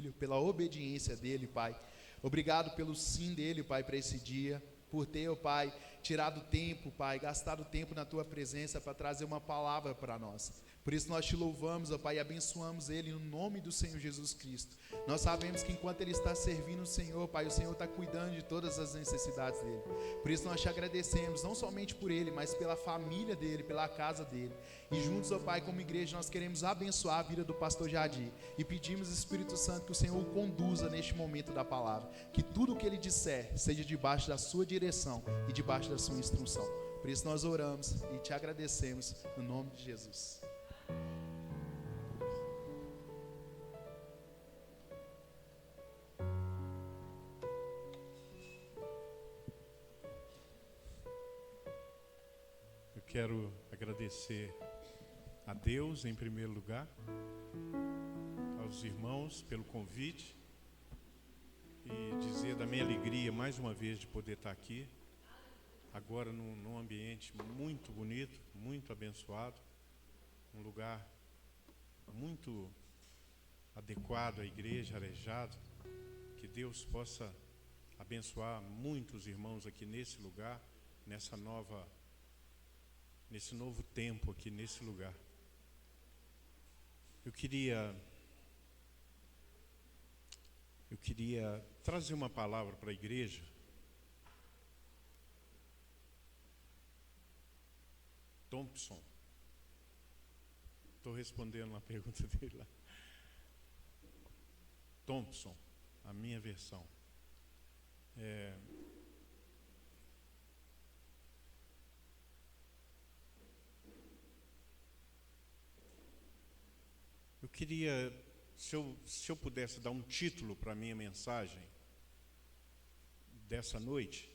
filho, pela obediência dele, Pai. Obrigado pelo sim dele, Pai, para esse dia, por ter, ó Pai, tirado tempo, Pai, gastado tempo na Tua presença para trazer uma palavra para nós. Por isso nós te louvamos, ó Pai, e abençoamos ele no nome do Senhor Jesus Cristo. Nós sabemos que enquanto ele está servindo o Senhor, Pai, o Senhor está cuidando de todas as necessidades dele. Por isso nós te agradecemos, não somente por ele, mas pela família dele, pela casa dele. E juntos, ó Pai, como igreja, nós queremos abençoar a vida do pastor Jadir. E pedimos, Espírito Santo, que o Senhor o conduza neste momento da palavra. Que tudo o que ele disser seja debaixo da sua direção e debaixo da sua instrução. Por isso nós oramos e te agradecemos no nome de Jesus. Eu quero agradecer a Deus em primeiro lugar, aos irmãos pelo convite e dizer da minha alegria mais uma vez de poder estar aqui, agora num ambiente muito bonito, muito abençoado, um lugar muito adequado à igreja, arejado. Que Deus possa abençoar muitos irmãos aqui nesse lugar, nesse novo tempo aqui nesse lugar. Eu queria trazer uma palavra para a igreja. Thompson. Estou respondendo uma pergunta dele lá. Thompson, a minha versão. Eu queria, se eu pudesse dar um título para a minha mensagem dessa noite,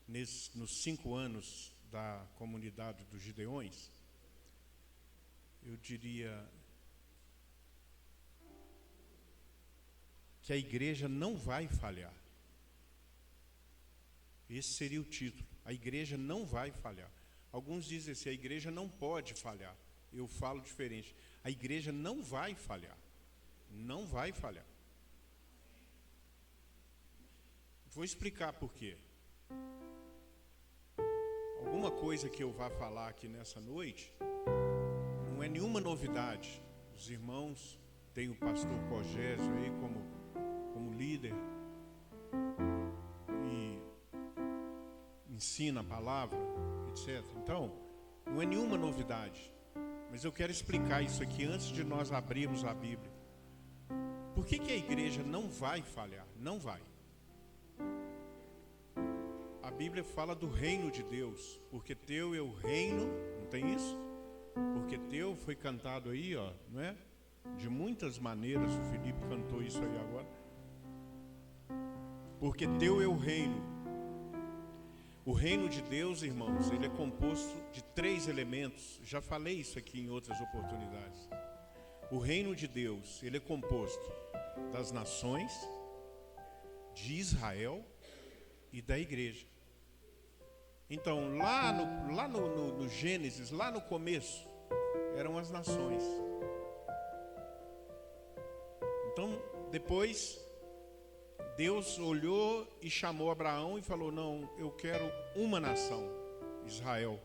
nos 5 anos da comunidade dos Gideões, eu diria que a igreja não vai falhar. Esse seria o título. A igreja não vai falhar. Alguns dizem assim, a igreja não pode falhar. Eu falo diferente. A igreja não vai falhar. Não vai falhar. Vou explicar por quê. Alguma coisa que eu vá falar aqui nessa noite não é nenhuma novidade. Os irmãos têm o pastor Cogésio aí como líder e ensina a palavra, etc. Então, não é nenhuma novidade. Mas eu quero explicar isso aqui antes de nós abrirmos a Bíblia. Por que a igreja não vai falhar? Não vai. A Bíblia fala do reino de Deus, porque teu é o reino, não tem isso? Porque teu foi cantado aí, ó, não é? De muitas maneiras, o Felipe cantou isso aí agora. Porque teu é o reino. O reino de Deus, irmãos, ele é composto de 3 elementos. Já falei isso aqui em outras oportunidades. O reino de Deus, ele é composto das nações, de Israel e da igreja. Então, lá no Gênesis, lá no começo, eram as nações. Então, depois, Deus olhou e chamou Abraão e falou, não, eu quero uma nação, Israel.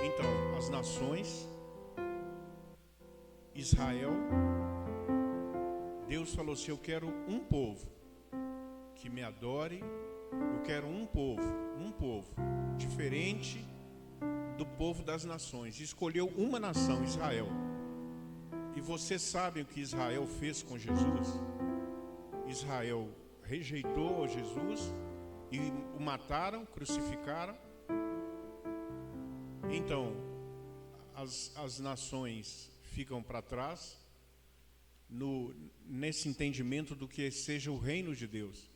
Então, as nações, Israel, Deus falou assim, eu quero um povo que me adore. Eu quero um povo diferente do povo das nações. Escolheu uma nação, Israel. E vocês sabem o que Israel fez com Jesus? Israel rejeitou Jesus e o mataram, crucificaram. Então, as nações ficam para trás nesse entendimento do que seja o reino de Deus.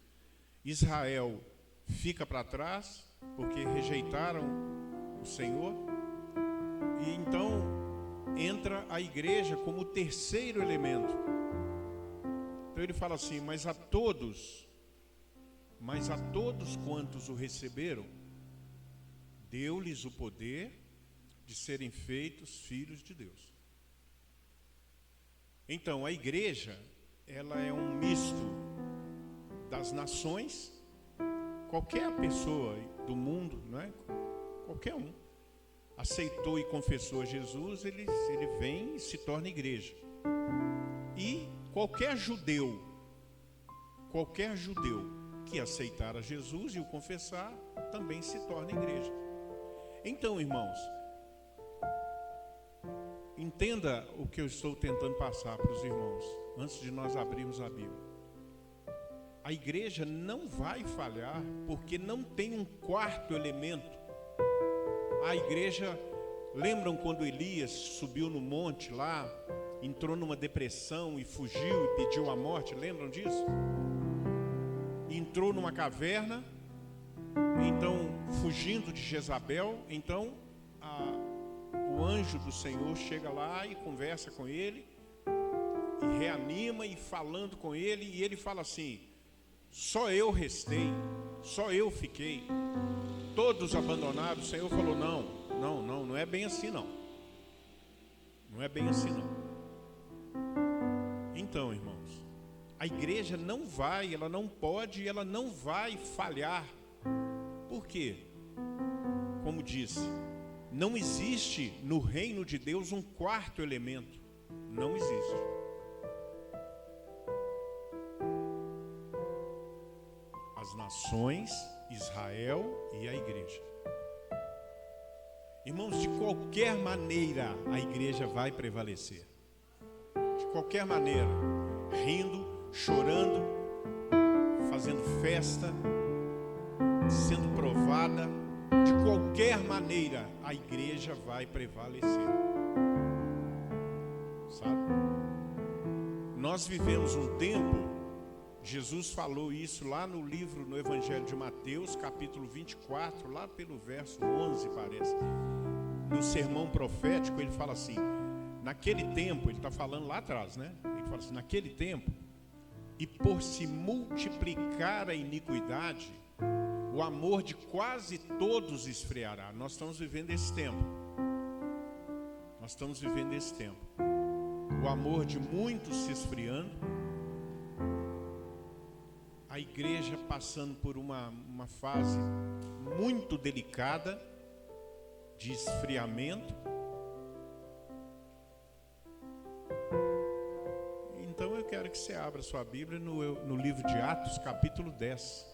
Israel fica para trás porque rejeitaram o Senhor. E então entra a igreja como o terceiro elemento. Então ele fala assim, mas a todos quantos o receberam, deu-lhes o poder de serem feitos filhos de Deus. Então a igreja, ela é um misto das nações. Qualquer pessoa do mundo, não é? Qualquer um aceitou e confessou a Jesus, ele vem e se torna igreja. E qualquer judeu que aceitar a Jesus e o confessar, também se torna igreja. Então, irmãos, entenda o que eu estou tentando passar para os irmãos, antes de nós abrirmos a Bíblia. A igreja não vai falhar, porque não tem um quarto elemento. A igreja, lembram quando Elias subiu no monte lá, entrou numa depressão e fugiu e pediu a morte, lembram disso? Entrou numa caverna, então, fugindo de Jezabel, então, o anjo do Senhor chega lá e conversa com ele, e reanima, e falando com ele, e ele fala assim: só eu restei, só eu fiquei, todos abandonaram. O Senhor falou: não é bem assim não. Não é bem assim não. Então, irmãos, a igreja não vai, ela não pode, ela não vai falhar. Por quê? Como disse, não existe no reino de Deus um quarto elemento. Não existe. As nações, Israel e a igreja. Irmãos, de qualquer maneira a igreja vai prevalecer. De qualquer maneira, rindo, chorando, fazendo festa, sendo provada, de qualquer maneira a igreja vai prevalecer. Sabe? Nós vivemos um tempo, Jesus falou isso lá no livro, no Evangelho de Mateus, capítulo 24, lá pelo verso 11, parece. No sermão profético, ele fala assim: naquele tempo, ele está falando lá atrás, né? Ele fala assim: naquele tempo, e por se multiplicar a iniquidade, o amor de quase todos esfriará. Nós estamos vivendo esse tempo. Nós estamos vivendo esse tempo. O amor de muitos se esfriando. A igreja passando por uma fase muito delicada de esfriamento. Então eu quero que você abra sua Bíblia no livro de Atos, capítulo 10.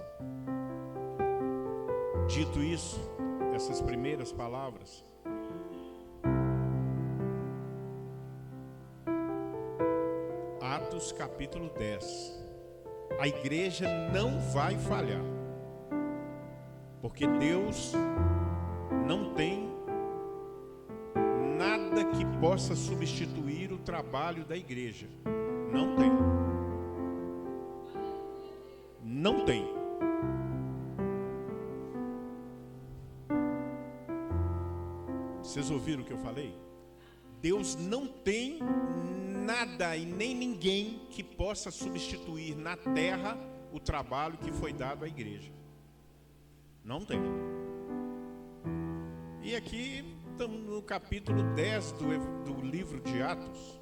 Dito isso, essas primeiras palavras, Atos capítulo 10. A igreja não vai falhar, porque Deus não tem nada que possa substituir o trabalho da igreja. Não tem. Não tem. Vocês ouviram o que eu falei? Deus não tem nada e nem ninguém que possa substituir na terra o trabalho que foi dado à igreja. Não tem. E aqui estamos no capítulo 10 do livro de Atos.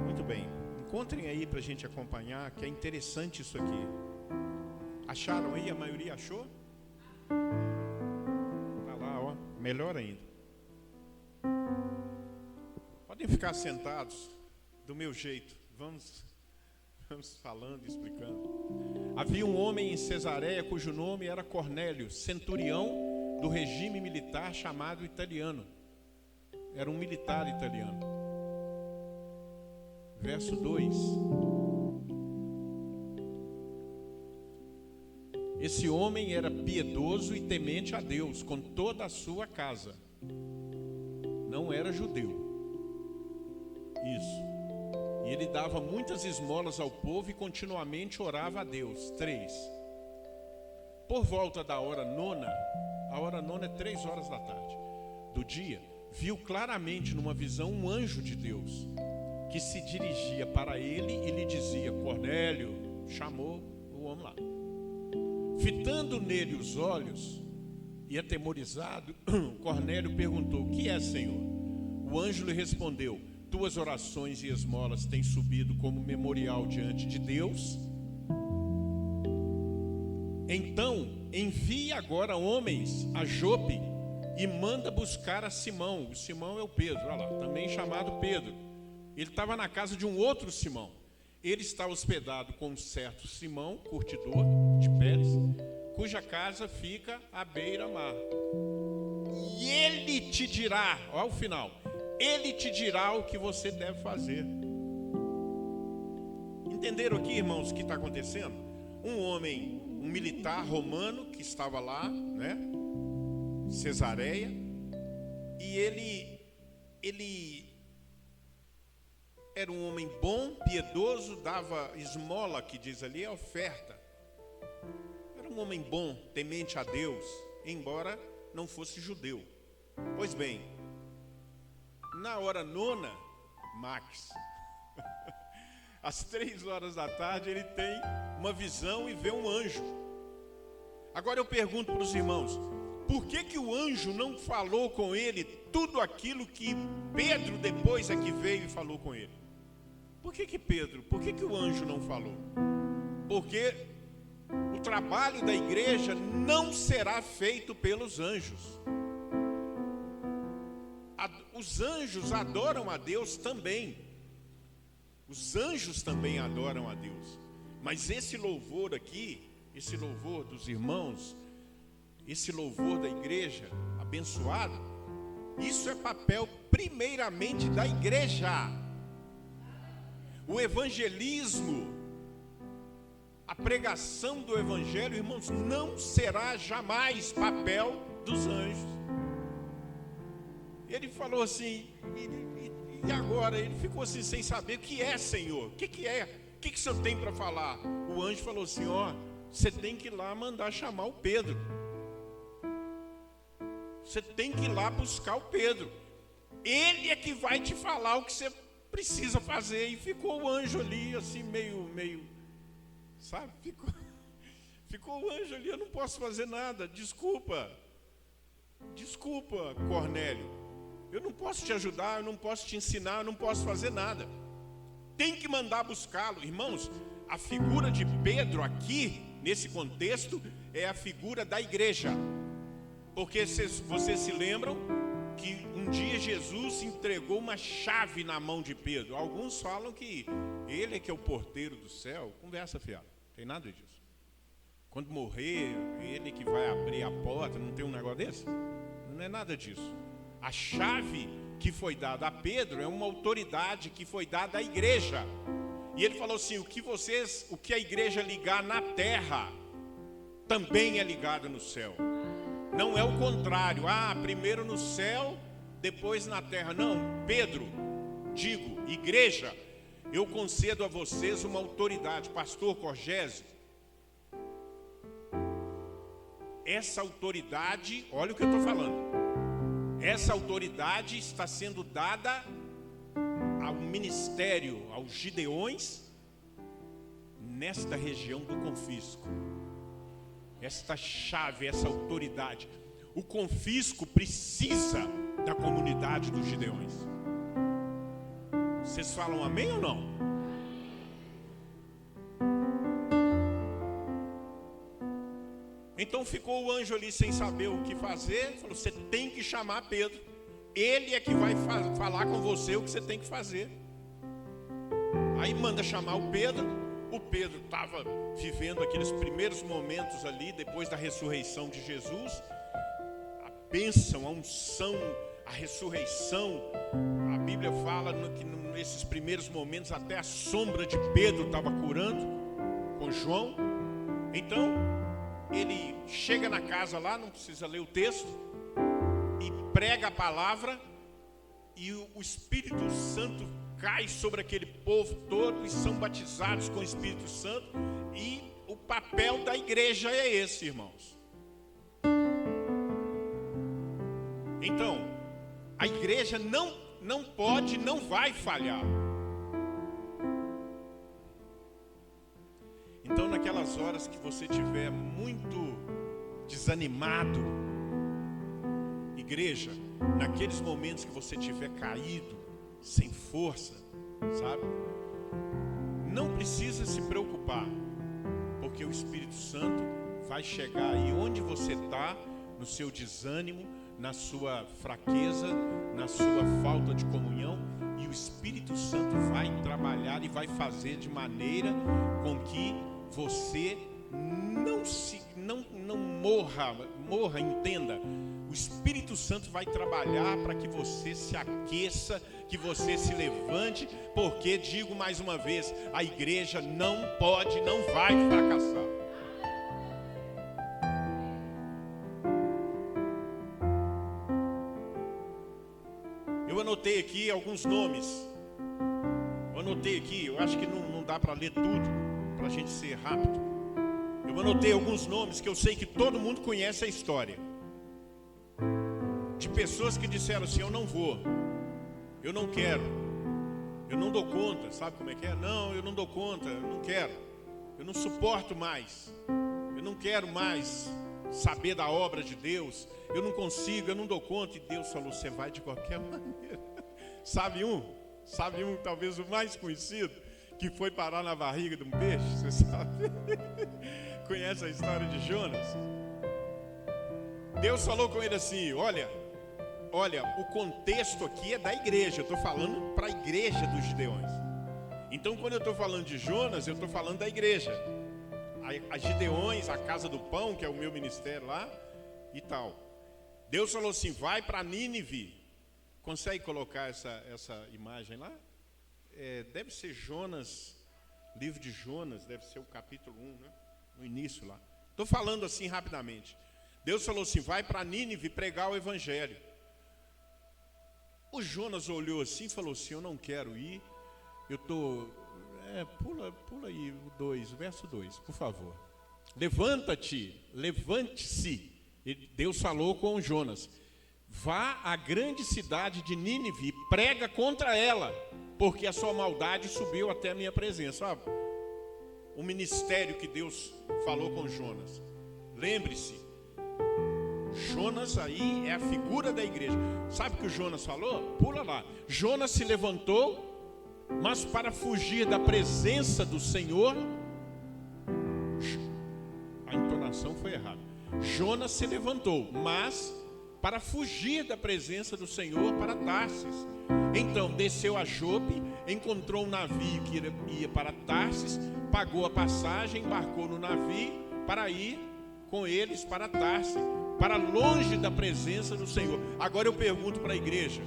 Muito bem. Encontrem aí para a gente acompanhar, que é interessante isso aqui. Acharam aí? A maioria achou? Tá lá, ó. Melhor ainda. Podem ficar sentados do meu jeito. Vamos falando, explicando. Havia um homem em Cesareia cujo nome era Cornélio, centurião do regime militar chamado italiano. Era um militar italiano. Verso 2. Esse homem era piedoso e temente a Deus com toda a sua casa. Não era judeu. Isso. E ele dava muitas esmolas ao povo e continuamente orava a Deus. 3. Por volta da hora nona, a hora nona é 3 horas da tarde, do dia, viu claramente numa visão um anjo de Deus, que se dirigia para ele e lhe dizia: Cornélio. Chamou o homem lá. Fitando nele os olhos e atemorizado, Cornélio perguntou: o que é, Senhor? O anjo lhe respondeu: tuas orações e esmolas têm subido como memorial diante de Deus. Então envie agora homens a Jope e manda buscar a Simão. O Simão é o Pedro, olha lá, também chamado Pedro. Ele estava na casa de um outro Simão. Ele está hospedado com um certo Simão, curtidor de peles, cuja casa fica à beira-mar. E ele te dirá, olha o final, ele te dirá o que você deve fazer. Entenderam aqui, irmãos, o que está acontecendo? Um homem, um militar romano que estava lá, né? Cesareia, e ele era um homem bom, piedoso, dava esmola, que diz ali, a oferta. Era um homem bom, temente a Deus, embora não fosse judeu. Pois bem, na hora nona, Max, às 3 horas da tarde, ele tem uma visão e vê um anjo. Agora eu pergunto para os irmãos, por que o anjo não falou com ele tudo aquilo que Pedro depois é que veio e falou com ele? Por que o anjo não falou? Porque o trabalho da igreja não será feito pelos anjos. Os anjos adoram a Deus também. Os anjos também adoram a Deus. Mas esse louvor aqui, esse louvor dos irmãos, esse louvor da igreja abençoada, isso é papel primeiramente da igreja. O evangelismo, a pregação do evangelho, irmãos, não será jamais papel dos anjos. Ele falou assim, e agora? Ele ficou assim sem saber o que é, Senhor, o que é, o que o Senhor tem para falar? O anjo falou assim, você tem que ir lá mandar chamar o Pedro. Você tem que ir lá buscar o Pedro. Ele é que vai te falar o que você precisa fazer. E ficou o anjo ali, assim, meio, sabe? Ficou o anjo ali, eu não posso fazer nada. Desculpa, Cornélio. Eu não posso te ajudar, eu não posso te ensinar, eu não posso fazer nada. Tem que mandar buscá-lo. Irmãos, a figura de Pedro aqui, nesse contexto, é a figura da igreja. Porque vocês se lembram que um dia Jesus entregou uma chave na mão de Pedro. Alguns falam que ele é que é o porteiro do céu. Conversa fiada, não tem nada disso. Quando morrer, ele que vai abrir a porta, não tem um negócio desse? Não é nada disso. A chave que foi dada a Pedro é uma autoridade que foi dada à igreja. E ele falou assim, o que a igreja ligar na terra, também é ligado no céu. Não é o contrário, primeiro no céu, depois na terra. Não, Pedro, digo, igreja, eu concedo a vocês uma autoridade. Pastor Corgésio, essa autoridade, olha o que eu estou falando. Essa autoridade está sendo dada ao ministério, aos gideões, nesta região do confisco. Esta chave, essa autoridade. O confisco precisa da comunidade dos gideões. Vocês falam amém ou não? Então ficou o anjo ali sem saber o que fazer. Falou, você tem que chamar Pedro. Ele é que vai falar com você o que você tem que fazer. Aí manda chamar o Pedro. O Pedro estava vivendo aqueles primeiros momentos ali, depois da ressurreição de Jesus. A bênção, a unção, a ressurreição. A Bíblia fala que nesses primeiros momentos até a sombra de Pedro estava curando com João. Então, ele chega na casa lá, não precisa ler o texto, e prega a palavra, e o Espírito Santo cai sobre aquele povo todo, e são batizados com o Espírito Santo, e o papel da igreja é esse, irmãos. Então, a igreja não pode, não vai falhar. Então, naquelas horas que você estiver muito desanimado e Igreja, naqueles momentos que você estiver caído, sem força, sabe? Não precisa se preocupar, porque o Espírito Santo vai chegar aí onde você está, no seu desânimo, na sua fraqueza, na sua falta de comunhão, e o Espírito Santo vai trabalhar e vai fazer de maneira com que você não morra, entenda. O Espírito Santo vai trabalhar para que você se aqueça, que você se levante, porque, digo mais uma vez, a igreja não vai fracassar. Eu anotei aqui alguns nomes. Eu acho que não dá para ler tudo, para a gente ser rápido. Eu anotei alguns nomes que eu sei que todo mundo conhece a história. De pessoas que disseram assim: eu não vou, eu não quero, eu não dou conta. Sabe como é que é? Não, eu não dou conta, eu não quero, eu não suporto mais, eu não quero mais saber da obra de Deus, eu não consigo, eu não dou conta. E Deus falou: você vai de qualquer maneira. Sabe um, talvez o mais conhecido, que foi parar na barriga de um peixe, você sabe? Conhece a história de Jonas? Deus falou com ele assim: olha, o contexto aqui é da igreja, eu estou falando para a igreja dos Gideões. Então, quando eu estou falando de Jonas, eu estou falando da igreja. A Gideões, a Casa do Pão, que é o meu ministério lá e tal. Deus falou assim: vai para Nínive. Consegue colocar essa imagem lá? Deve ser Jonas, livro de Jonas, deve ser o capítulo 1, né? No início lá. Estou falando assim rapidamente. Deus falou assim: vai para Nínive pregar o evangelho. O Jonas olhou assim e falou assim: eu não quero ir. Eu estou... Pula aí o verso 2, por favor. Levante-se. E Deus falou com Jonas: vá à grande cidade de Nínive e prega contra ela, porque a sua maldade subiu até a minha presença. Sabe? O ministério que Deus falou com Jonas. Lembre-se, Jonas aí é a figura da igreja. Sabe o que o Jonas falou? Pula lá. Jonas se levantou, mas para fugir da presença do Senhor... A entonação foi errada. Jonas se levantou, mas para fugir da presença do Senhor para Tarsis. Então desceu a Jope, encontrou um navio que ia para Tarsis, pagou a passagem, embarcou no navio para ir com eles para Tarsis, para longe da presença do Senhor. Agora eu pergunto para a igreja: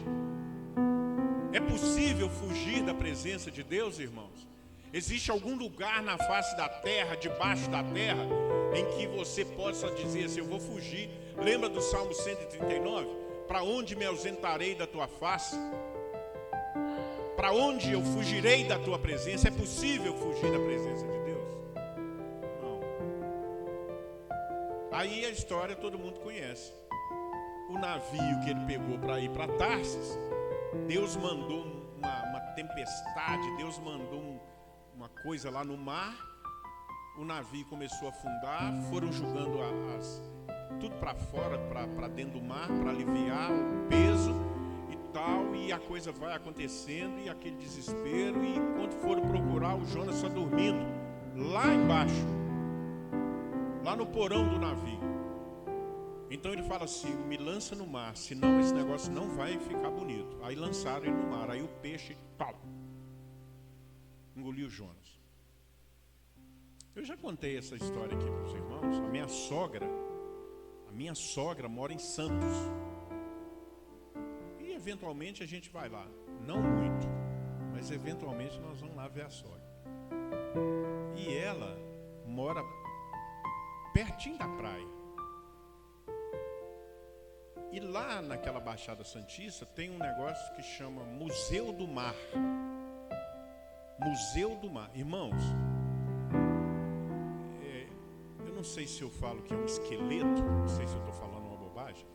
é possível fugir da presença de Deus, irmãos? Existe algum lugar na face da terra, debaixo da terra, em que você possa dizer assim: eu vou fugir? Lembra do Salmo 139? Para onde me ausentarei da tua face? Para onde eu fugirei da tua presença? É possível fugir da presença de Deus? Não. Aí a história todo mundo conhece. O navio que ele pegou para ir para Tarsis, Deus mandou uma tempestade, Deus mandou uma coisa lá no mar. O navio começou a afundar, foram jogando tudo para fora, para dentro do mar, para aliviar o peso e tal, e a coisa vai acontecendo, e aquele desespero, e quando foram procurar, o Jonas só dormindo, lá embaixo, lá no porão do navio. Então ele fala assim: me lança no mar, senão esse negócio não vai ficar bonito. Aí lançaram ele no mar, aí o peixe, pau, engoliu Jonas. Eu já contei essa história aqui para os irmãos. A minha sogra mora em Santos. E eventualmente a gente vai lá. Não muito, mas eventualmente nós vamos lá ver a sogra. E ela mora pertinho da praia. E lá naquela Baixada Santista tem um negócio que chama Museu do Mar. Museu do Mar. Irmãos, não sei se eu falo que é um esqueleto, não sei se eu estou falando uma bobagem,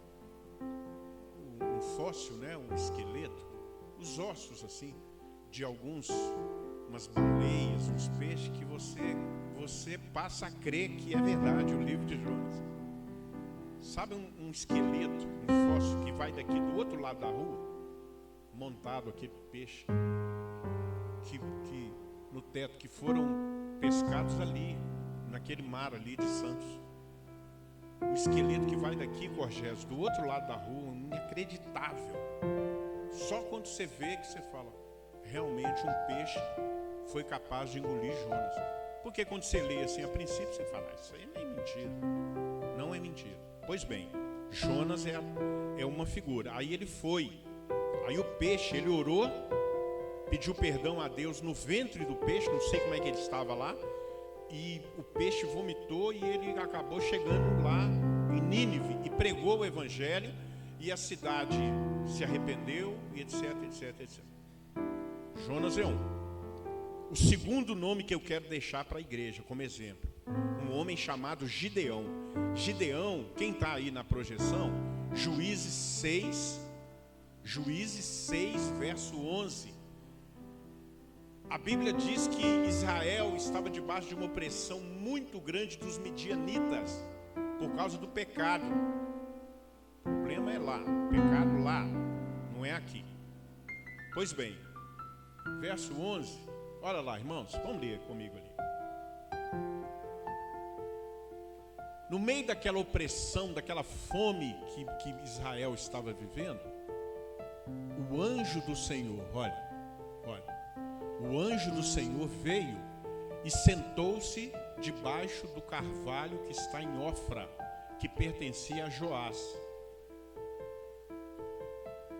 um fóssil, né? Um esqueleto, os ossos assim, de umas baleias, uns peixes, que você passa a crer que é verdade o livro de Jonas. Sabe um esqueleto, um fóssil que vai daqui do outro lado da rua, montado aquele peixe, que no teto, que foram pescados ali, naquele mar ali de Santos. Um esqueleto que vai daqui, Gorgés, do outro lado da rua, inacreditável. Só quando você vê que você fala, realmente um peixe foi capaz de engolir Jonas. Porque quando você lê assim, a princípio você fala, isso aí não é mentira. Não é mentira. Pois bem, Jonas é uma figura. Aí ele foi. Aí o peixe, ele orou, pediu perdão a Deus no ventre do peixe, não sei como é que ele estava lá. E o peixe vomitou e ele acabou chegando lá em Nínive e pregou o evangelho. E a cidade se arrependeu e etc, etc, etc. Jonas é um. O segundo nome que eu quero deixar para a igreja como exemplo, um homem chamado Gideão. Gideão, quem está aí na projeção, Juízes 6, verso 11. A Bíblia diz que Israel estava debaixo de uma opressão muito grande dos midianitas, por causa do pecado. O problema é lá, o pecado lá, não é aqui. Pois bem, verso 11, olha lá, irmãos, vamos ler comigo ali. No meio daquela opressão, daquela fome que Israel estava vivendo, o anjo do Senhor, olha, o anjo do Senhor veio e sentou-se debaixo do carvalho que está em Ofra, que pertencia a Joás.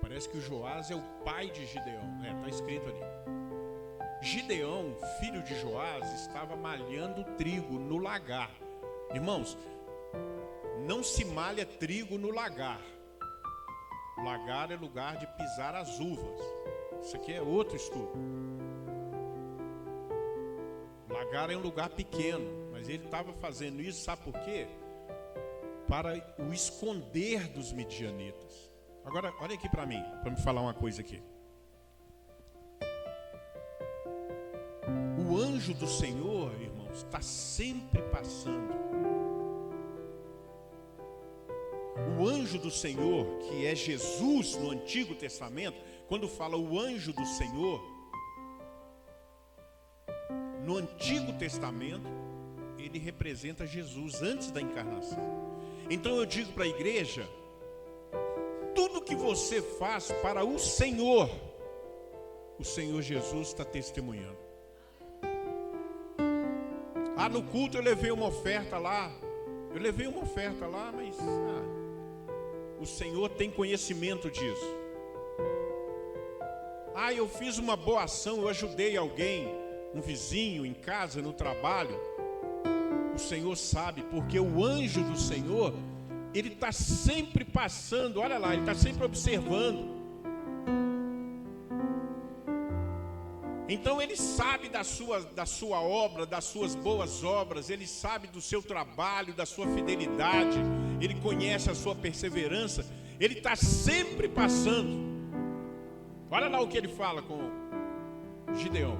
Parece que o Joás é o pai de Gideão, está escrito ali. Gideão, filho de Joás, estava malhando trigo no lagar. Irmãos, não se malha trigo no lagar. O lagar é lugar de pisar as uvas. Isso aqui é outro estudo. O lagar é um lugar pequeno, mas ele estava fazendo isso, sabe por quê? Para o esconder dos midianitas. Agora, olha aqui para mim, para me falar uma coisa aqui. O anjo do Senhor, irmãos, está sempre passando. O anjo do Senhor, que é Jesus no Antigo Testamento, quando fala o anjo do Senhor, no Antigo Testamento, ele representa Jesus antes da encarnação. Então eu digo para a igreja, tudo que você faz para o Senhor Jesus está testemunhando. No culto eu levei uma oferta lá, mas o Senhor tem conhecimento disso. Eu fiz uma boa ação, eu ajudei alguém, um vizinho, em casa, no trabalho. O Senhor sabe, porque o anjo do Senhor, ele está sempre passando, olha lá, ele está sempre observando. Então ele sabe da sua obra, das suas boas obras, ele sabe do seu trabalho, da sua fidelidade, ele conhece a sua perseverança, ele está sempre passando. Olha lá o que ele fala com Gideão.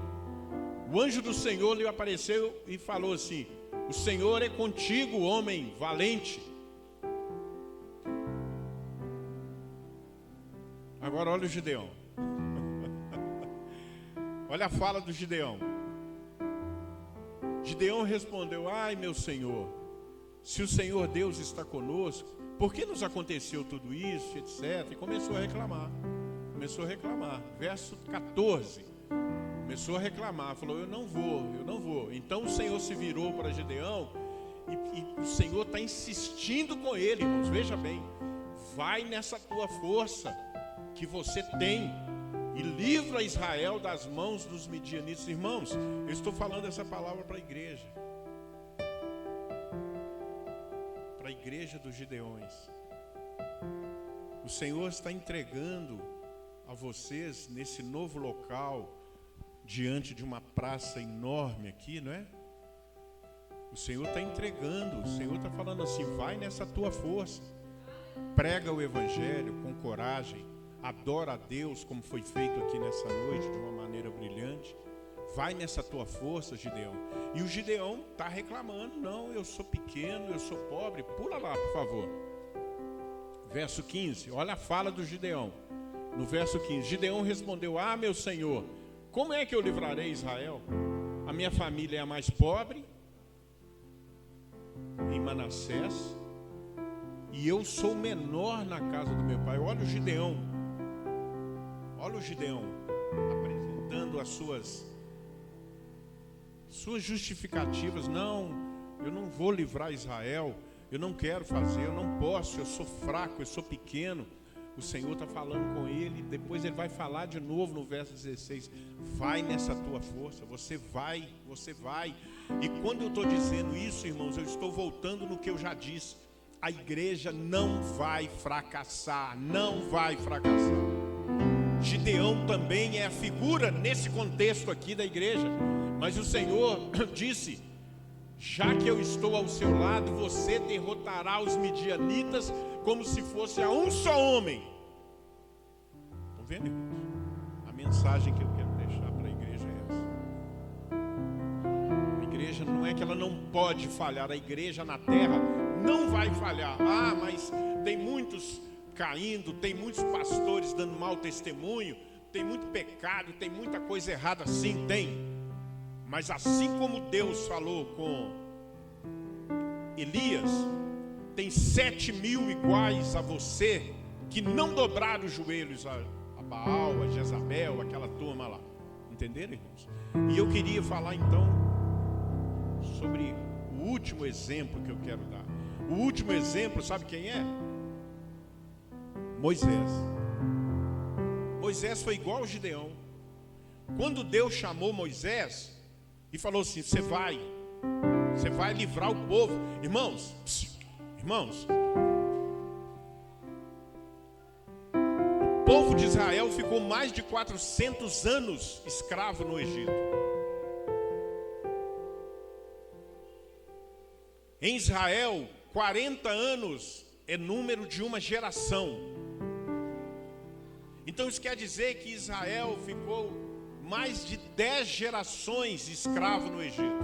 O anjo do Senhor lhe apareceu e falou assim: o Senhor é contigo, homem valente. Agora olha o Gideão. Olha a fala do Gideão. Gideão respondeu: ai, meu Senhor, se o Senhor Deus está conosco, por que nos aconteceu tudo isso, etc. E começou a reclamar. Verso 14. Começou a reclamar, falou: eu não vou. Então o Senhor se virou para Gideão e o Senhor está insistindo com ele, irmãos. Veja bem, vai nessa tua força que você tem e livra Israel das mãos dos midianitas. Irmãos, eu estou falando essa palavra para a igreja. Para a igreja dos Gideões. O Senhor está entregando a vocês nesse novo local, diante de uma praça enorme aqui, não é? O Senhor está entregando, o Senhor está falando assim: vai nessa tua força, prega o evangelho com coragem, adora a Deus como foi feito aqui nessa noite de uma maneira brilhante. Vai nessa tua força, Gideão. E o Gideão está reclamando: não, eu sou pequeno, eu sou pobre. Pula lá, por favor. Verso 15, olha a fala do Gideão. No verso 15, Gideão respondeu: ah, meu senhor, como é que eu livrarei Israel? A minha família é a mais pobre em Manassés, e eu sou o menor na casa do meu pai. Olha o Gideão apresentando as suas justificativas. Não, eu não vou livrar Israel, eu não quero fazer, eu não posso, eu sou fraco, eu sou pequeno. O Senhor está falando com ele, depois ele vai falar de novo no verso 16, vai nessa tua força, você vai. E quando eu estou dizendo isso, irmãos, eu estou voltando no que eu já disse, a igreja não vai fracassar, Gideão também é a figura nesse contexto aqui da igreja, mas o Senhor disse: já que eu estou ao seu lado, você derrotará os midianitas como se fosse a um só homem. Estão vendo, irmãos? A mensagem que eu quero deixar para a igreja é essa. A igreja não é que ela não pode falhar, a igreja na terra não vai falhar. Ah, mas tem muitos caindo, tem muitos pastores dando mau testemunho, tem muito pecado, tem muita coisa errada. Sim, tem. Mas assim como Deus falou com Elias, tem 7.000 iguais a você que não dobraram os joelhos a Baal, a Jezabel, aquela turma lá. Entenderam, irmãos? E eu queria falar então sobre o último exemplo que eu quero dar. O último exemplo, sabe quem é? Moisés. Moisés foi igual ao Gideão. Quando Deus chamou Moisés e falou assim: você vai livrar o povo. Irmãos, o povo de Israel ficou mais de 400 anos escravo no Egito. Em Israel, 40 anos é número de uma geração. Então isso quer dizer que Israel ficou mais de 10 gerações escravo no Egito.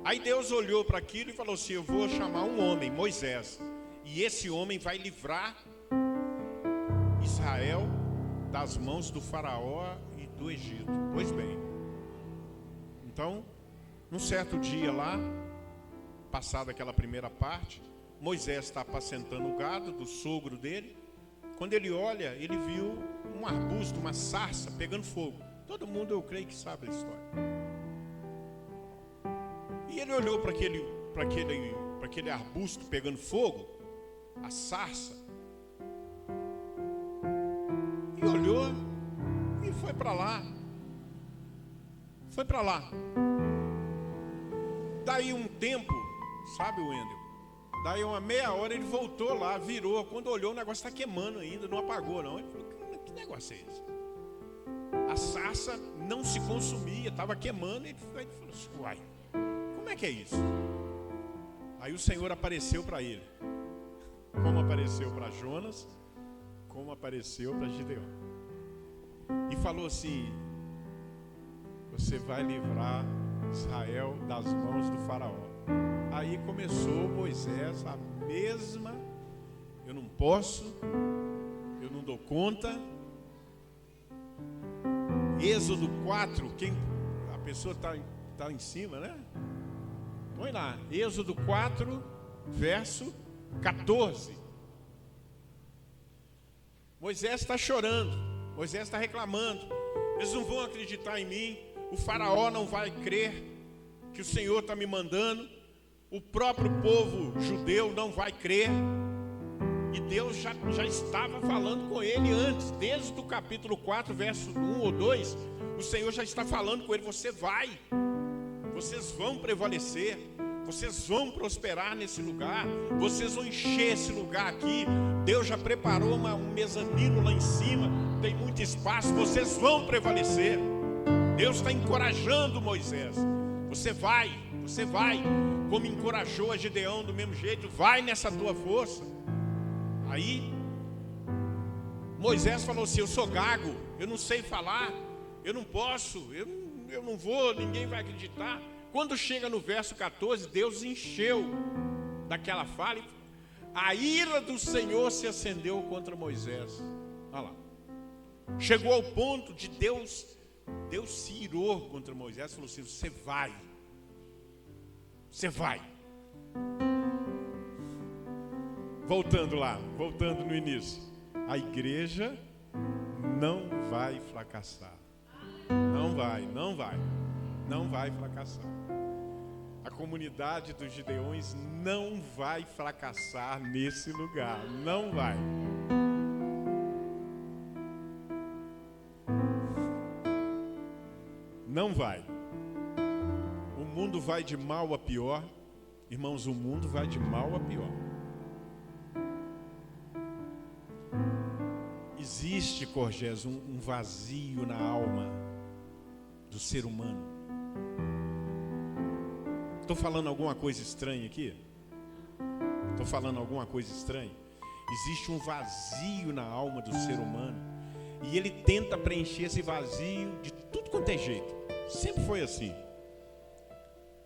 Aí Deus olhou para aquilo e falou assim: eu vou chamar um homem, Moisés, e esse homem vai livrar Israel das mãos do faraó e do Egito. Pois bem, então, num certo dia lá, passada aquela primeira parte, Moisés está apacentando o gado do sogro dele. Quando ele olha, ele viu um arbusto, uma sarça pegando fogo. Todo mundo, eu creio que sabe a história. E ele olhou para aquele arbusto pegando fogo, a sarça, e olhou e foi para lá. Daí um tempo, sabe, Wendel? Daí uma meia hora ele voltou lá, virou. Quando olhou, o negócio está queimando ainda, não apagou não. Ele falou: que negócio é esse? A sarça não se consumia, estava queimando. Ele falou assim: uai, como é que é isso? Aí o Senhor apareceu para ele, como apareceu para Jonas, como apareceu para Gideão, e falou assim: você vai livrar Israel das mãos do faraó. Aí começou Moisés a mesma: eu não posso, eu não dou conta. Êxodo 4, a pessoa está em cima, né? Põe lá, Êxodo 4, verso 14. Moisés está chorando, Moisés está reclamando: eles não vão acreditar em mim, o faraó não vai crer que o Senhor está me mandando, o próprio povo judeu não vai crer. E Deus já estava falando com ele antes, desde o capítulo 4, verso 1 ou 2, o Senhor já está falando com ele: você vai, vocês vão prevalecer, vocês vão prosperar nesse lugar, vocês vão encher esse lugar aqui. Deus já preparou um mezanino lá em cima, tem muito espaço, vocês vão prevalecer. Deus está encorajando Moisés: você vai, como encorajou a Gideão do mesmo jeito, vai nessa tua força. Aí Moisés falou assim: eu sou gago, eu não sei falar, eu não posso, eu não vou, ninguém vai acreditar. Quando chega no verso 14, Deus encheu daquela fala. a ira do Senhor se acendeu contra Moisés. Olha lá. Chegou ao ponto de Deus se irou contra Moisés e falou assim: você vai. Voltando no início. A igreja não vai fracassar. Não vai fracassar. A comunidade dos Gideões não vai fracassar nesse lugar. Não vai. Não vai. O mundo vai de mal a pior. Irmãos, o mundo vai de mal a pior. Existe, Corgés, um vazio na alma do ser humano. Estou falando alguma coisa estranha aqui? Estou falando alguma coisa estranha? Existe um vazio na alma do ser humano e ele tenta preencher esse vazio de tudo quanto é jeito. Sempre foi assim.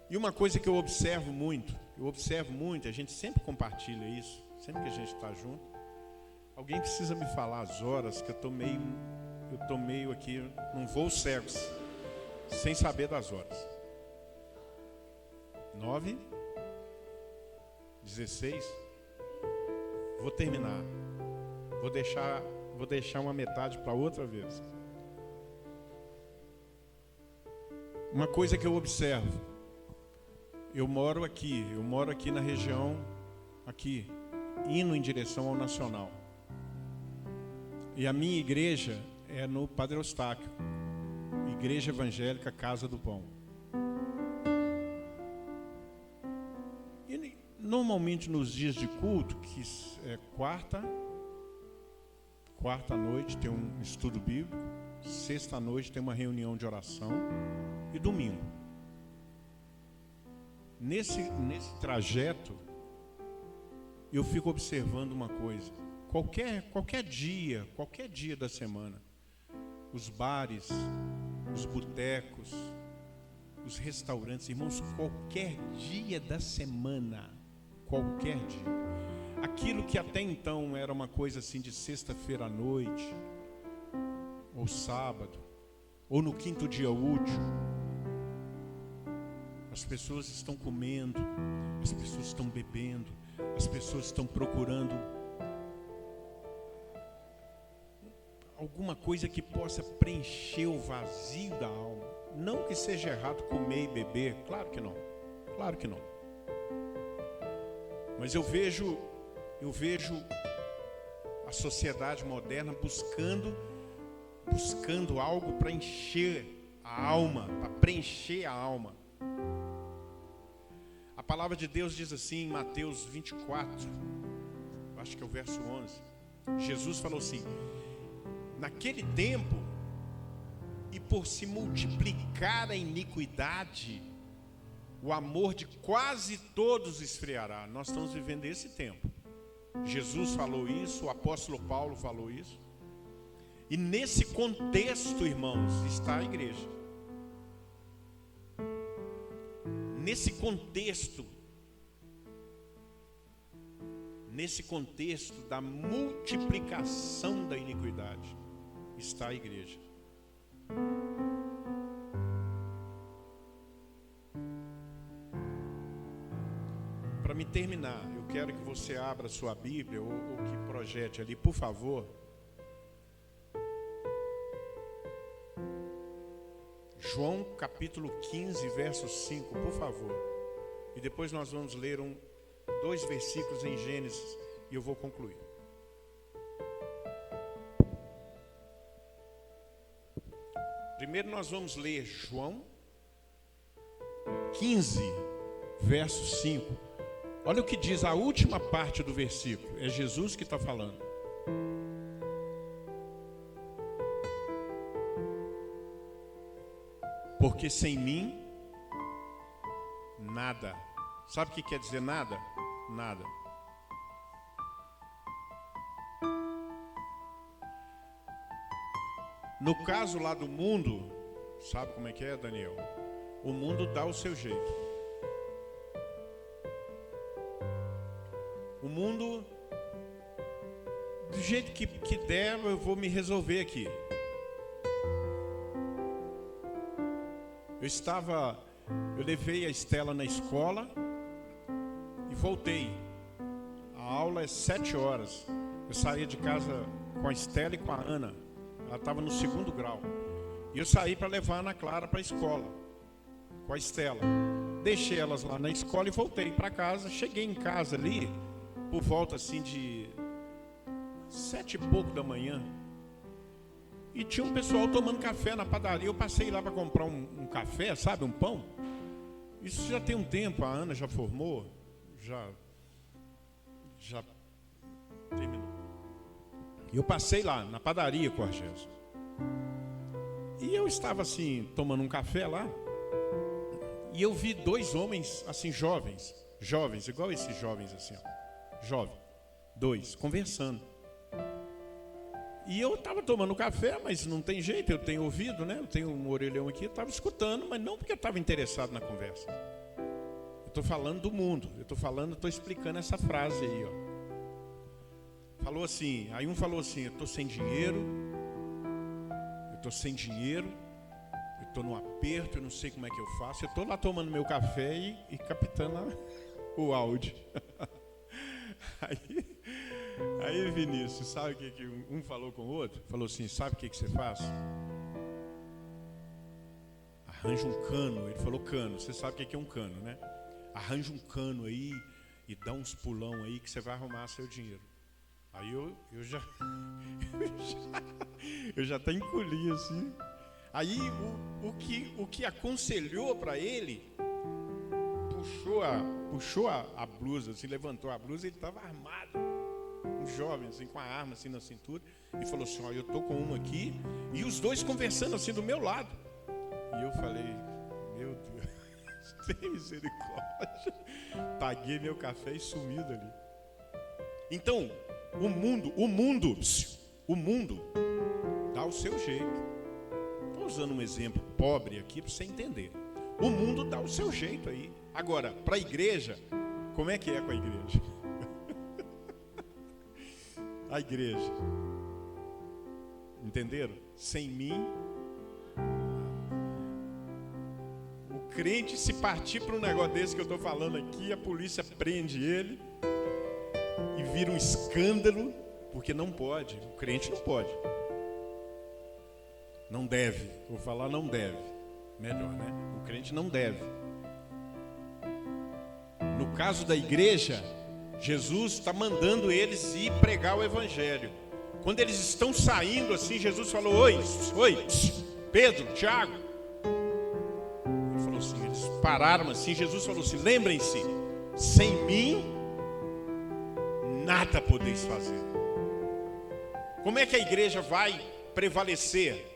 E uma coisa que eu observo muito, a gente sempre compartilha isso, sempre que a gente está junto. Alguém precisa me falar as horas, que eu tô meio aqui num voo cegos, sem saber das horas. 9, 16. Vou terminar. Vou deixar uma metade para outra vez. Uma coisa que eu observo. Eu moro aqui na região, aqui, indo em direção ao Nacional. E a minha igreja é no Padre Eustáquio, Igreja Evangélica Casa do Pão. E normalmente nos dias de culto, que é quarta à noite tem um estudo bíblico, sexta à noite tem uma reunião de oração e domingo. Nesse trajeto, eu fico observando uma coisa. Qualquer dia da semana, os bares, os botecos, os restaurantes, irmãos, qualquer dia da semana, qualquer dia. Aquilo que até então era uma coisa assim de sexta-feira à noite, ou sábado, ou no quinto dia útil, as pessoas estão comendo, as pessoas estão bebendo, as pessoas estão procurando alguma coisa que possa preencher o vazio da alma. Não que seja errado comer e beber, claro que não. Mas eu vejo a sociedade moderna buscando algo para encher a alma, para preencher a alma. A palavra de Deus diz assim em Mateus 24, acho que é o verso 11. Jesus falou assim: naquele tempo, e por se multiplicar a iniquidade, o amor de quase todos esfriará. Nós estamos vivendo esse tempo. Jesus falou isso, o apóstolo Paulo falou isso. E nesse contexto, irmãos, está a igreja. Nesse contexto da multiplicação da iniquidade, está a igreja. Para me terminar, eu quero que você abra sua Bíblia ou que projete ali, por favor. João capítulo 15, verso 5, por favor. E depois nós vamos ler 2 versículos em Gênesis e eu vou concluir. Primeiro nós vamos ler João 15, verso 5. Olha o que diz a última parte do versículo. É Jesus que está falando. Porque sem mim, nada. Sabe o que quer dizer nada? Nada. No caso lá do mundo, sabe como é que é, Daniel? O mundo dá o seu jeito. O O mundo, do jeito que der, eu vou me resolver aqui. Eu levei a Estela na escola e voltei. A aula é 7 horas. Eu saía de casa com a Estela e com a Ana. Ela estava no 2º grau. E eu saí para levar a Ana Clara para a escola, com a Estela. Deixei elas lá na escola e voltei para casa. Cheguei em casa ali, por volta assim de 7 e pouco da manhã. E tinha um pessoal tomando café na padaria. Eu passei lá para comprar um café, sabe, um pão. Isso já tem um tempo, a Ana já formou, já terminou. E eu passei lá na padaria com a Jesus. E eu estava assim, tomando um café lá. E eu vi 2 homens assim, jovens, igual esses jovens assim, ó, jovem, 2, conversando. E eu estava tomando café, mas não tem jeito, eu tenho ouvido, né? Eu tenho um orelhão aqui, eu estava escutando, mas não porque eu estava interessado na conversa. Eu estou falando do mundo, estou explicando essa frase aí, ó. Falou assim, aí um falou assim, eu estou sem dinheiro, eu estou no aperto, eu não sei como é que eu faço. Eu estou lá tomando meu café e captando o áudio. Aí, Vinícius, sabe o que um falou com o outro? Falou assim, sabe o que você faz? Arranja um cano. Ele falou cano, você sabe o que é um cano, né? Arranja um cano aí e dá uns pulão aí que você vai arrumar seu dinheiro. Aí eu já até encolhi assim. Aí o que aconselhou para ele, puxou a blusa, assim, levantou a blusa, ele estava armado. Um jovem, assim, com a arma assim na cintura, e falou assim, ó, eu tô com uma aqui, e os 2 conversando assim do meu lado. E eu falei, meu Deus, tem misericórdia. Paguei meu café e sumi dali. Então, o mundo dá o seu jeito. Estou usando um exemplo pobre aqui para você entender. O mundo dá o seu jeito aí. Agora, para a igreja, como é que é com a igreja? A igreja, entenderam? Sem mim, o crente, se partir para um negócio desse que eu estou falando aqui, a polícia prende ele e vira um escândalo, porque não pode, o crente não pode, não deve, vou falar não deve, melhor, né? O crente não deve. No caso da igreja, Jesus está mandando eles ir pregar o evangelho. Quando eles estão saindo assim, Jesus falou, oi, Pedro, Tiago. Ele falou assim, eles pararam assim, Jesus falou assim, lembrem-se, sem mim, nada podeis fazer. Como é que a igreja vai prevalecer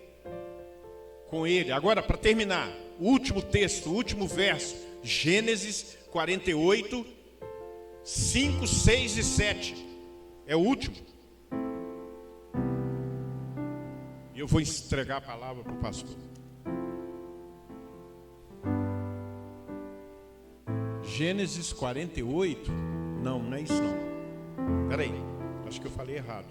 com ele? Agora, para terminar, o último texto, o último verso, Gênesis 48, 5, 6 e 7. É o último. E eu vou entregar a palavra para o pastor. Gênesis 48. Não é isso não. Espera aí, acho que eu falei errado.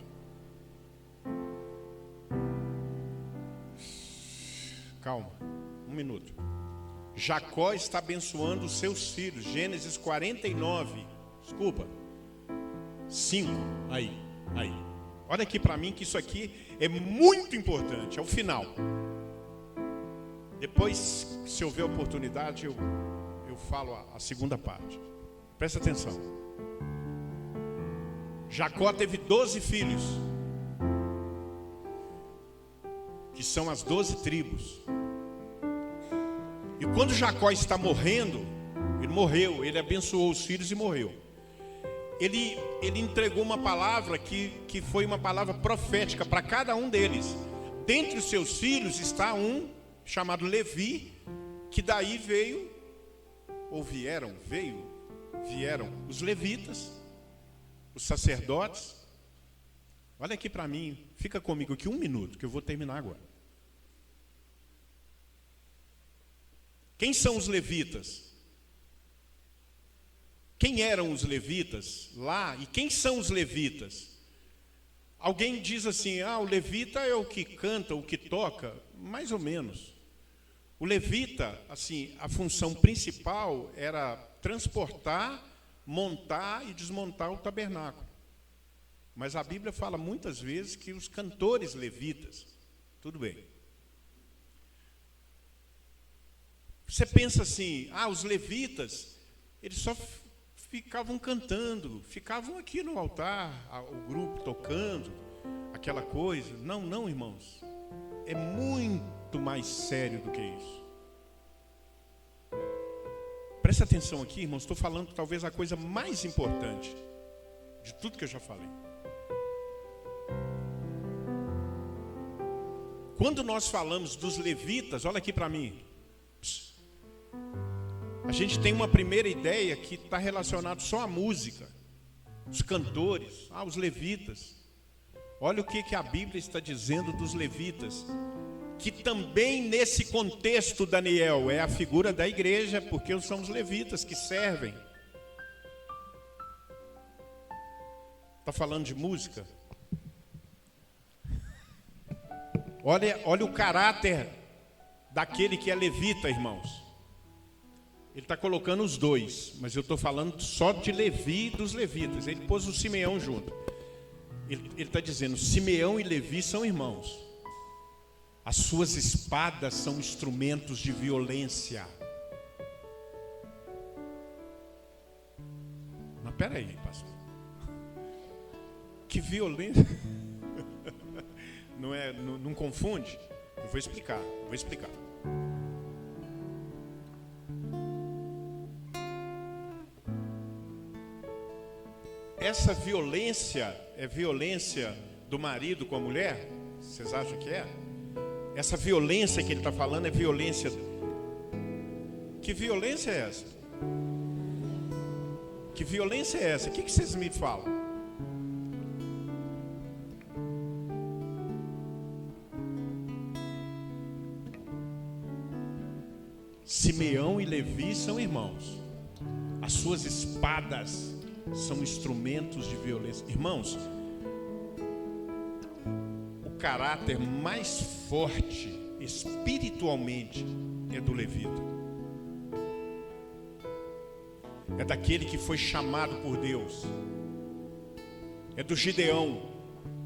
Calma, um minuto. Jacó está abençoando os seus filhos. Gênesis 49. Desculpa. 5. Aí. Olha aqui para mim que isso aqui é muito importante. É o final. Depois, se houver oportunidade, eu falo a segunda parte. Presta atenção. Jacó teve 12 filhos, que são as 12 tribos. E quando Jacó está morrendo, ele morreu, ele abençoou os filhos e morreu. Ele entregou uma palavra que foi uma palavra profética para cada um deles. Dentre os seus filhos está um chamado Levi, que daí vieram os levitas, os sacerdotes. Olha aqui para mim, fica comigo aqui um minuto, que eu vou terminar agora. Quem são os levitas? quem eram os levitas lá e quem são os levitas. Alguém diz assim, o levita é o que canta, o que toca, mais ou menos. O levita, assim, a função principal era transportar, montar e desmontar o tabernáculo. Mas a Bíblia fala muitas vezes que os cantores levitas, tudo bem. Você pensa assim, os levitas, eles só ficavam cantando, ficavam aqui no altar, o grupo tocando, aquela coisa. Não, irmãos, é muito mais sério do que isso. Presta atenção aqui, irmãos, estou falando talvez a coisa mais importante de tudo que eu já falei. Quando nós falamos dos levitas, olha aqui para mim. A gente tem uma primeira ideia que está relacionado só à música, os cantores, os levitas. Olha o que a Bíblia está dizendo dos levitas, que também nesse contexto, Daniel, é a figura da igreja, porque são os levitas que servem. Está falando de música? Olha o caráter daquele que é levita, irmãos. Ele está colocando os dois, mas eu estou falando só de Levi e dos levitas. Ele pôs o Simeão junto. Ele está dizendo, Simeão e Levi são irmãos. As suas espadas são instrumentos de violência. Mas peraí, pastor. Que violência? Não confunde? Eu vou explicar. Essa violência é violência do marido com a mulher? Vocês acham que é? Essa violência que ele está falando é violência. Que violência é essa? Que violência é essa? O que vocês me falam? Simeão e Levi são irmãos. As suas espadas são instrumentos de violência. Irmãos, o caráter mais forte espiritualmente é do levita. É daquele que foi chamado por Deus. É do Gideão.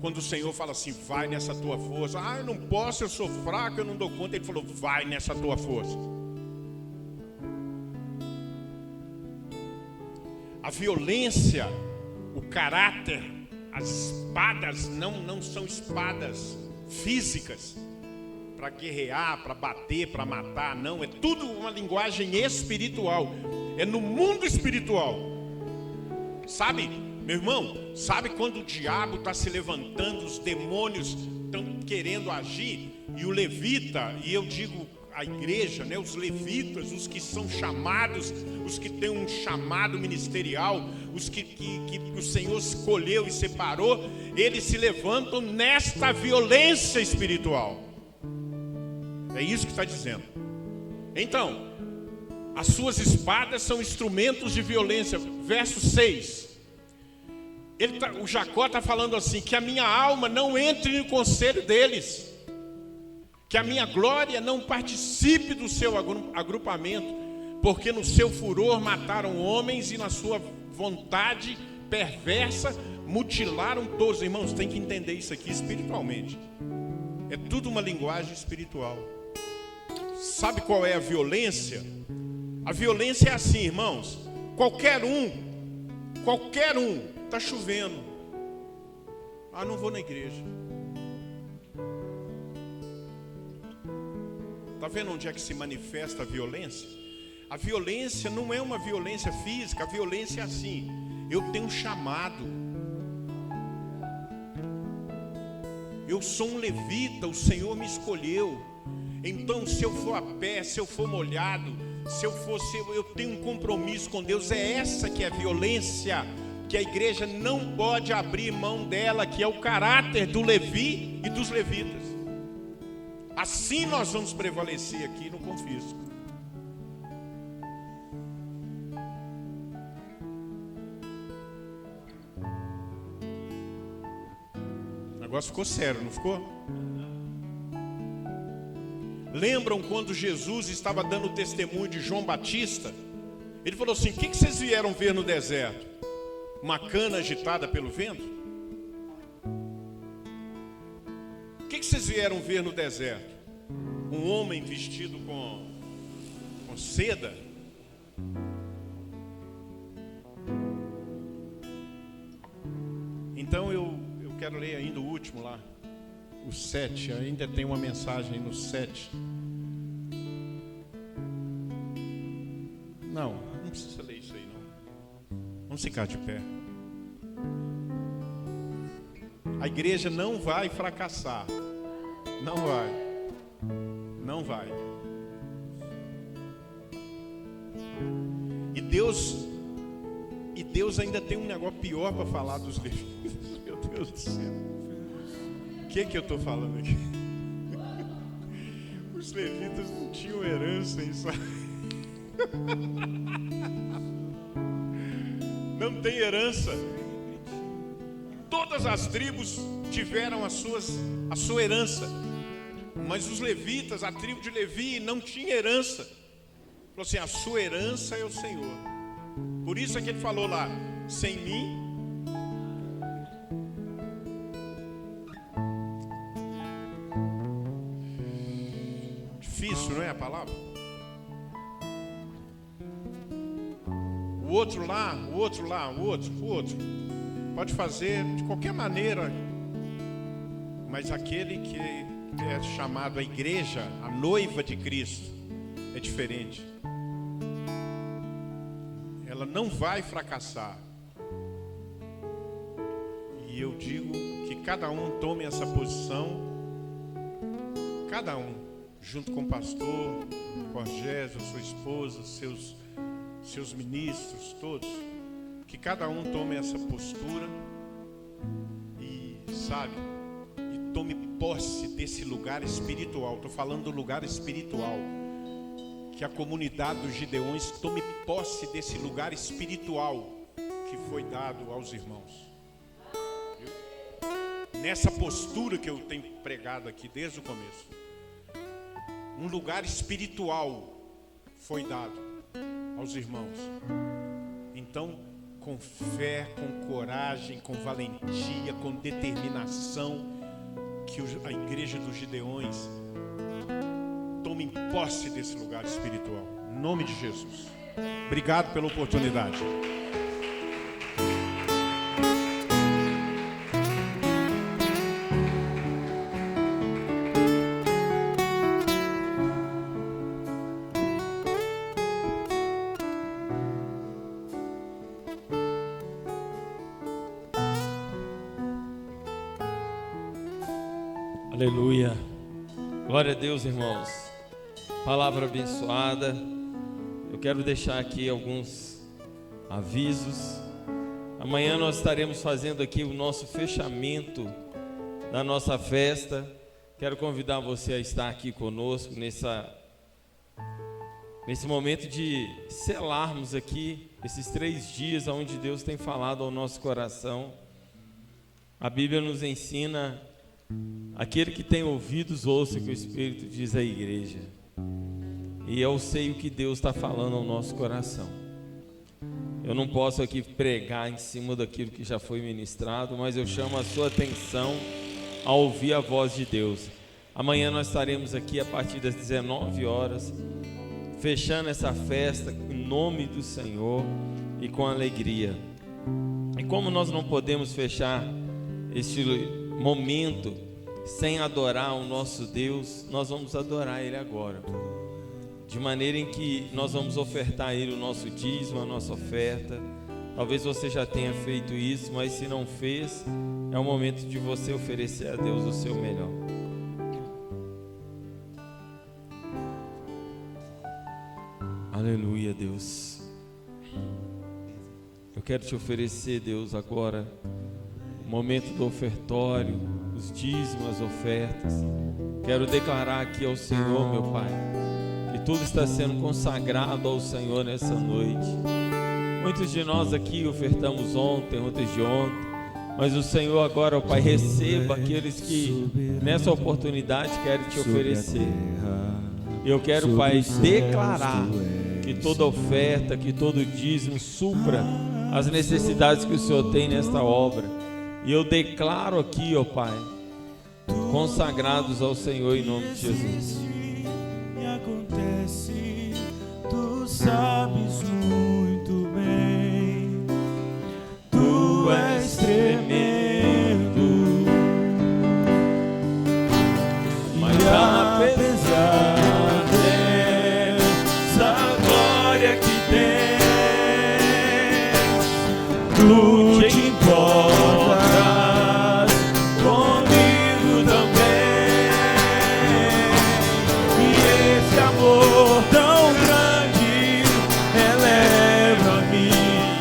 Quando o Senhor fala assim, vai nessa tua força. Eu não posso, eu sou fraco, eu não dou conta. Ele falou, vai nessa tua força. A violência, o caráter, as espadas não são espadas físicas para guerrear, para bater, para matar, não. É tudo uma linguagem espiritual. É no mundo espiritual. Sabe, meu irmão, sabe quando o diabo está se levantando, os demônios estão querendo agir, e o levita, e eu digo a igreja, né, os levitas, os que são chamados, os que têm um chamado ministerial, os que o Senhor escolheu e separou, eles se levantam nesta violência espiritual. É isso que está dizendo. Então, as suas espadas são instrumentos de violência. Verso 6. O Jacó está falando assim, que a minha alma não entre no conselho deles, que a minha glória não participe do seu agrupamento, porque no seu furor mataram homens e na sua vontade perversa mutilaram todos. Irmãos, tem que entender isso aqui espiritualmente. É tudo uma linguagem espiritual. Sabe qual é a violência? A violência é assim, irmãos. Qualquer um, está chovendo. Não vou na igreja. Está vendo onde é que se manifesta a violência? A violência não é uma violência física, a violência é assim. Eu tenho um chamado. Eu sou um levita, o Senhor me escolheu. Então, se eu for a pé, se eu for molhado, eu tenho um compromisso com Deus. É essa que é a violência, que a igreja não pode abrir mão dela, que é o caráter do Levi e dos levitas. Assim nós vamos prevalecer aqui no confisco. negócio ficou sério, não ficou? Lembram quando Jesus estava dando o testemunho de João Batista? Ele falou assim: o que vocês vieram ver no deserto? Uma cana agitada pelo vento? O que vocês vieram ver no deserto? Um homem vestido com seda? Então eu quero ler ainda o último lá, o 7, ainda tem uma mensagem no 7. Não precisa ler isso aí não. Vamos ficar de pé. A igreja não vai fracassar. Não vai. E Deus ainda tem um negócio pior para falar dos levitas. Meu Deus do céu. O que eu estou falando aqui? Os levitas não tinham herança em Israel. Não tem herança. Todas as tribos tiveram a sua herança. Mas os levitas, a tribo de Levi, não tinha herança. Falou assim: a sua herança é o Senhor. Por isso é que ele falou lá: sem mim difícil, não é a palavra? O outro pode fazer de qualquer maneira, mas aquele que é chamado a igreja, a noiva de Cristo, é diferente. Ela não vai fracassar. E eu digo que cada um tome essa posição, cada um, junto com o pastor, com a Rogério, sua esposa, seus ministros, todos, que cada um tome essa postura e, e tome posse desse lugar espiritual. Estou falando do lugar espiritual. Que a comunidade dos Gideões tome posse desse lugar espiritual que foi dado aos irmãos. Nessa postura que eu tenho pregado aqui desde o começo. Um lugar espiritual foi dado aos irmãos. Então, com fé, com coragem, com valentia, com determinação, que a igreja dos Gideões tomem posse desse lugar espiritual, em nome de Jesus. Obrigado pela oportunidade. Aleluia. Glória a Deus, irmãos. Palavra abençoada. Eu quero deixar aqui alguns avisos. Amanhã nós estaremos fazendo aqui o nosso fechamento da nossa festa. Quero convidar você a estar aqui conosco nesse momento de selarmos aqui esses 3 dias onde Deus tem falado ao nosso coração. A Bíblia nos ensina: aquele que tem ouvidos, ouça o que o Espírito diz à igreja. E eu sei o que Deus está falando ao nosso coração. Eu não posso aqui pregar em cima daquilo que já foi ministrado, mas eu chamo a sua atenção a ouvir a voz de Deus. Amanhã nós estaremos aqui a partir das 19 horas, fechando essa festa em nome do Senhor e com alegria. E como nós não podemos fechar este momento sem adorar o nosso Deus, nós vamos adorar Ele agora, de maneira em que nós vamos ofertar a Ele o nosso dízimo, a nossa oferta. Talvez você já tenha feito isso, mas se não fez, é o momento de você oferecer a Deus o seu melhor. Aleluia, Deus. Eu quero te oferecer, Deus, agora o momento do ofertório, os dízimos, as ofertas. Quero declarar aqui ao Senhor, meu Pai, que tudo está sendo consagrado ao Senhor nessa noite. Muitos de nós aqui ofertamos ontem, outros de ontem, Mas o Senhor agora, ó Pai, receba aqueles que nessa oportunidade querem te oferecer. Eu quero, Pai, declarar que toda oferta, que todo dízimo supra as necessidades que o Senhor tem nesta obra. E eu declaro aqui, ó Pai, consagrados ao Senhor em nome de Jesus. E acontece, tu sabes muito bem, tu és tremendo, Mas apesar dessa glória que tens, tu te importas comigo também. E esse amor tão grande eleva-me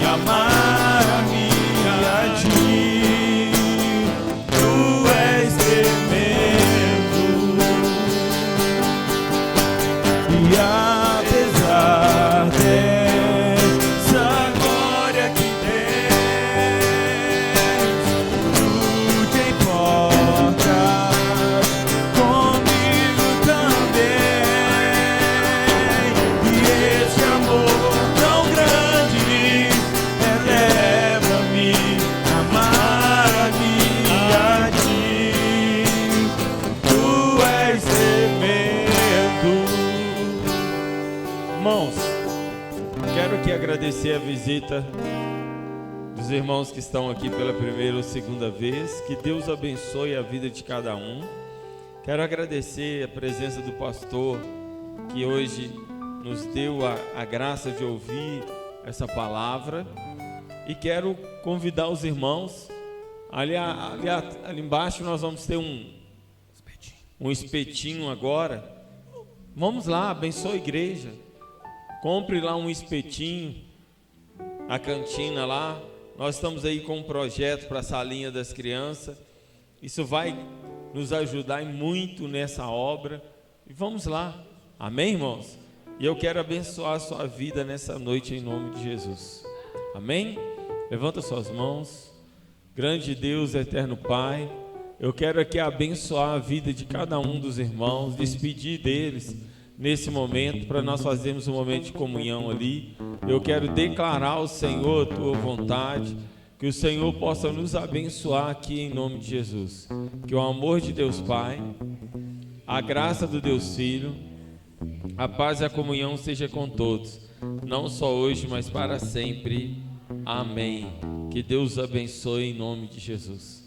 a amar-me a ti. Tu és tremendo, e apesar dessa glória que tens, tu te importas comigo também. E esse amor tão grande eleva-me a amar-me a ti. Tu és tremendo. irmãos, quero aqui agradecer a visita dos irmãos que estão aqui pela primeira ou segunda vez. Que Deus abençoe a vida de cada um. Quero agradecer a presença do pastor, que hoje nos deu a graça de ouvir essa palavra. E quero convidar os irmãos. Ali embaixo nós vamos ter um espetinho agora. Vamos lá, abençoe a igreja. Compre lá um espetinho, a cantina lá. Nós estamos aí com um projeto para a salinha das crianças. Isso vai nos ajudar muito nessa obra. E vamos lá, amém, irmãos? E eu quero abençoar a sua vida nessa noite em nome de Jesus, amém? Levanta suas mãos. Grande Deus, eterno Pai, eu quero aqui abençoar a vida de cada um dos irmãos, despedir deles nesse momento, para nós fazermos um momento de comunhão ali. Eu quero declarar ao Senhor a tua vontade, que o Senhor possa nos abençoar aqui em nome de Jesus. Que o amor de Deus Pai, a graça do Deus Filho, a paz e a comunhão seja com todos, não só hoje, mas para sempre. Amém. Que Deus abençoe em nome de Jesus.